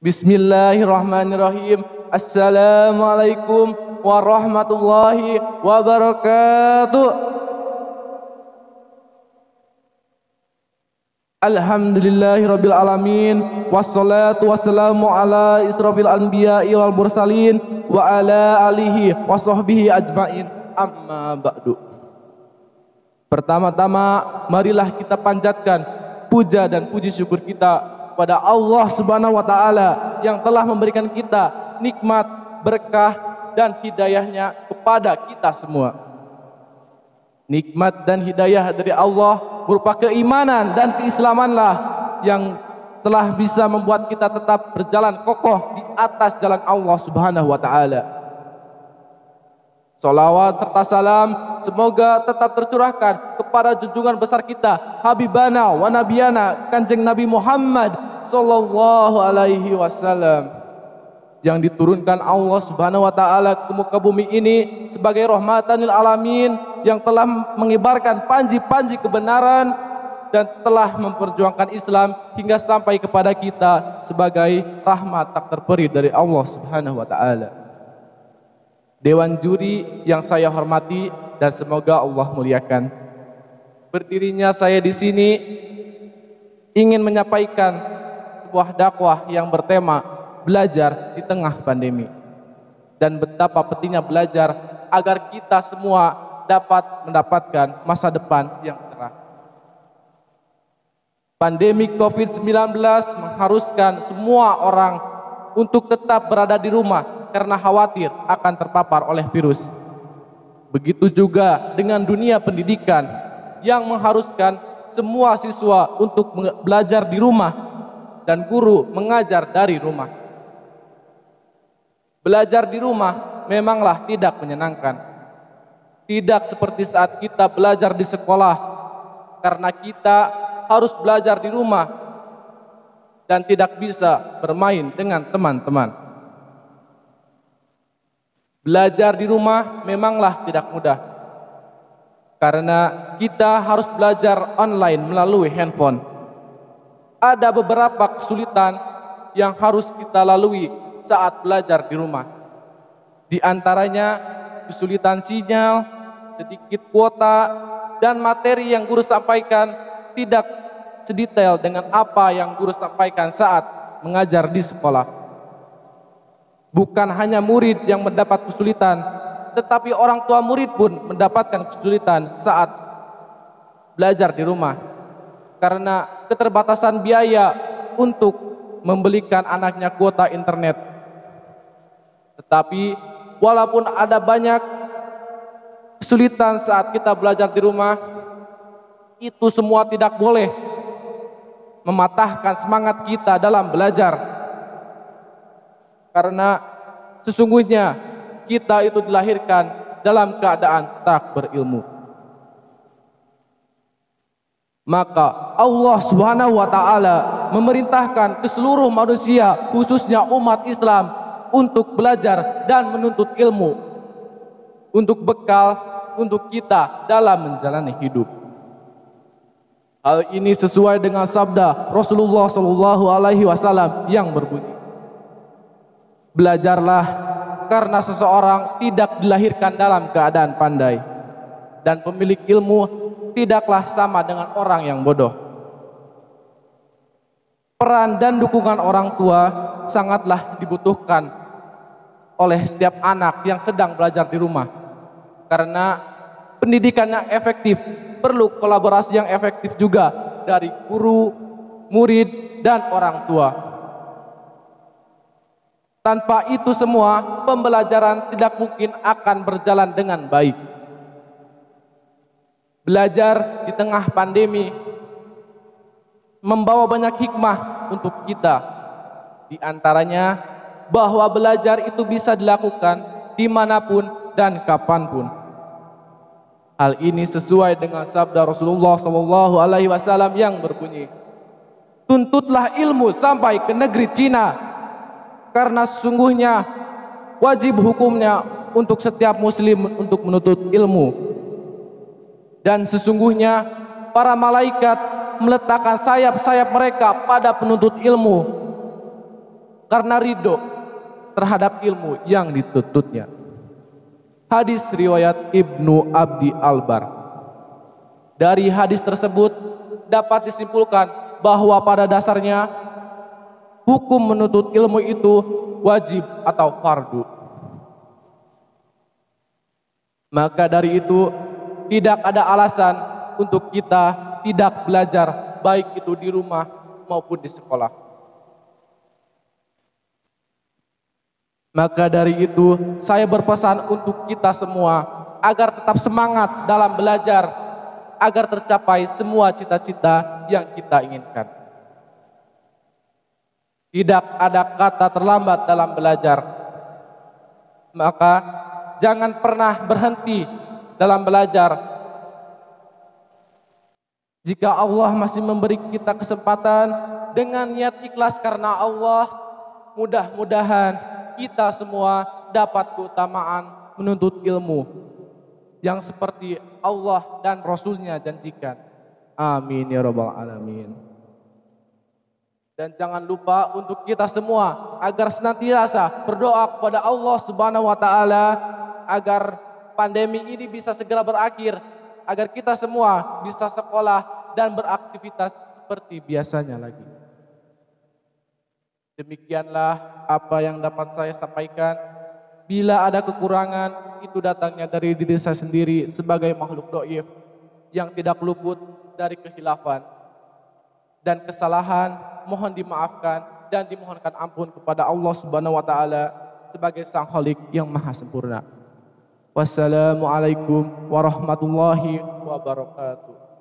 Bismillahirrahmanirrahim. Assalamualaikum warahmatullahi wabarakatuh. Alhamdulillahirabbil alamin, wassalatu wassalamu ala israfil anbiya'i wal mursalin wa ala alihi wa sahbihi ajmain. Amma ba'du. Pertama-tama marilah kita panjatkan puja dan puji syukur kita pada Allah Subhanahu wa taala yang telah memberikan kita nikmat, berkah dan hidayahnya kepada kita semua. Nikmat dan hidayah dari Allah berupa keimanan dan keislamanlah yang telah bisa membuat kita tetap berjalan kokoh di atas jalan Allah Subhanahu wa taala. Salawat serta salam semoga tetap tercurahkan kepada junjungan besar kita, Habibana wa Nabiyana, Kanjeng Nabi Muhammad sallallahu alaihi wasallam, yang diturunkan Allah Subhanahu wa taala ke muka bumi ini sebagai rahmatan lil alamin, yang telah mengibarkan panji-panji kebenaran dan telah memperjuangkan Islam hingga sampai kepada kita sebagai rahmat tak terperi dari Allah Subhanahu wa taala. Dewan juri yang saya hormati dan semoga Allah muliakan. Berdirinya saya di sini ingin menyampaikan sebuah dakwah yang bertema belajar di tengah pandemi, dan betapa pentingnya belajar agar kita semua dapat mendapatkan masa depan yang cerah. Pandemi COVID-19 mengharuskan semua orang untuk tetap berada di rumah karena khawatir akan terpapar oleh virus. Begitu juga dengan dunia pendidikan yang mengharuskan semua siswa untuk belajar di rumah dan guru mengajar dari rumah. Belajar di rumah memanglah tidak menyenangkan. Tidak seperti saat kita belajar di sekolah, karena kita harus belajar di rumah dan tidak bisa bermain dengan teman-teman. Belajar di rumah memanglah tidak mudah, karena kita harus belajar online melalui handphone. Ada beberapa kesulitan yang harus kita lalui saat belajar di rumah. Di antaranya kesulitan sinyal, sedikit kuota, dan materi yang guru sampaikan tidak sedetail dengan apa yang guru sampaikan saat mengajar di sekolah. Bukan hanya murid yang mendapat kesulitan, tetapi orang tua murid pun mendapatkan kesulitan saat belajar di rumah karena keterbatasan biaya untuk membelikan anaknya kuota internet. Tetapi walaupun ada banyak kesulitan saat kita belajar di rumah, itu semua tidak boleh mematahkan semangat kita dalam belajar. Karena sesungguhnya kita itu dilahirkan dalam keadaan tak berilmu. Maka Allah Subhanahu wa taala memerintahkan ke seluruh manusia, khususnya umat Islam, untuk belajar dan menuntut ilmu untuk bekal untuk kita dalam menjalani hidup. Hal ini sesuai dengan sabda Rasulullah sallallahu alaihi wasallam yang berbunyi, belajarlah karena seseorang tidak dilahirkan dalam keadaan pandai, dan pemilik ilmu tidaklah sama dengan orang yang bodoh. Peran dan dukungan orang tua sangatlah dibutuhkan oleh setiap anak yang sedang belajar di rumah, karena pendidikan yang efektif perlu kolaborasi yang efektif juga dari guru, murid, dan orang tua. Tanpa itu semua, pembelajaran tidak mungkin akan berjalan dengan baik. Belajar di tengah pandemi membawa banyak hikmah untuk kita. Di antaranya bahwa belajar itu bisa dilakukan dimanapun dan kapanpun. Hal ini sesuai dengan sabda Rasulullah SAW yang berbunyi, tuntutlah ilmu sampai ke negeri Cina, karena sesungguhnya wajib hukumnya untuk setiap muslim untuk menuntut ilmu. Dan sesungguhnya para malaikat meletakkan sayap-sayap mereka pada penuntut ilmu. karena ridho terhadap ilmu yang dituntutnya. Hadis riwayat Ibnu Abdi Albar. Dari hadis tersebut dapat disimpulkan bahwa pada dasarnya hukum menuntut ilmu itu wajib atau fardu. Maka dari itu tidak ada alasan untuk kita tidak belajar, baik itu di rumah maupun di sekolah. Maka dari itu saya berpesan untuk kita semua agar tetap semangat dalam belajar, agar tercapai semua cita-cita yang kita inginkan. Tidak ada kata terlambat dalam belajar. Maka jangan pernah berhenti dalam belajar. Jika Allah masih memberi kita kesempatan dengan niat ikhlas karena Allah, mudah-mudahan kita semua dapat keutamaan menuntut ilmu yang seperti Allah dan Rasul-Nya janjikan. Amin ya rabbal alamin. Dan jangan lupa untuk kita semua agar senantiasa berdoa kepada Allah Subhanahu wa taala agar pandemi ini bisa segera berakhir, agar kita semua bisa sekolah dan beraktivitas seperti biasanya lagi. Demikianlah apa yang dapat saya sampaikan. Bila ada kekurangan, itu datangnya dari diri saya sendiri sebagai makhluk dhaif yang tidak luput dari khilafan dan kesalahan. Mohon dimaafkan dan dimohonkan ampun kepada Allah Subhanahu wa taala sebagai Sang Khalik yang maha sempurna. Wassalamualaikum warahmatullahi wabarakatuh.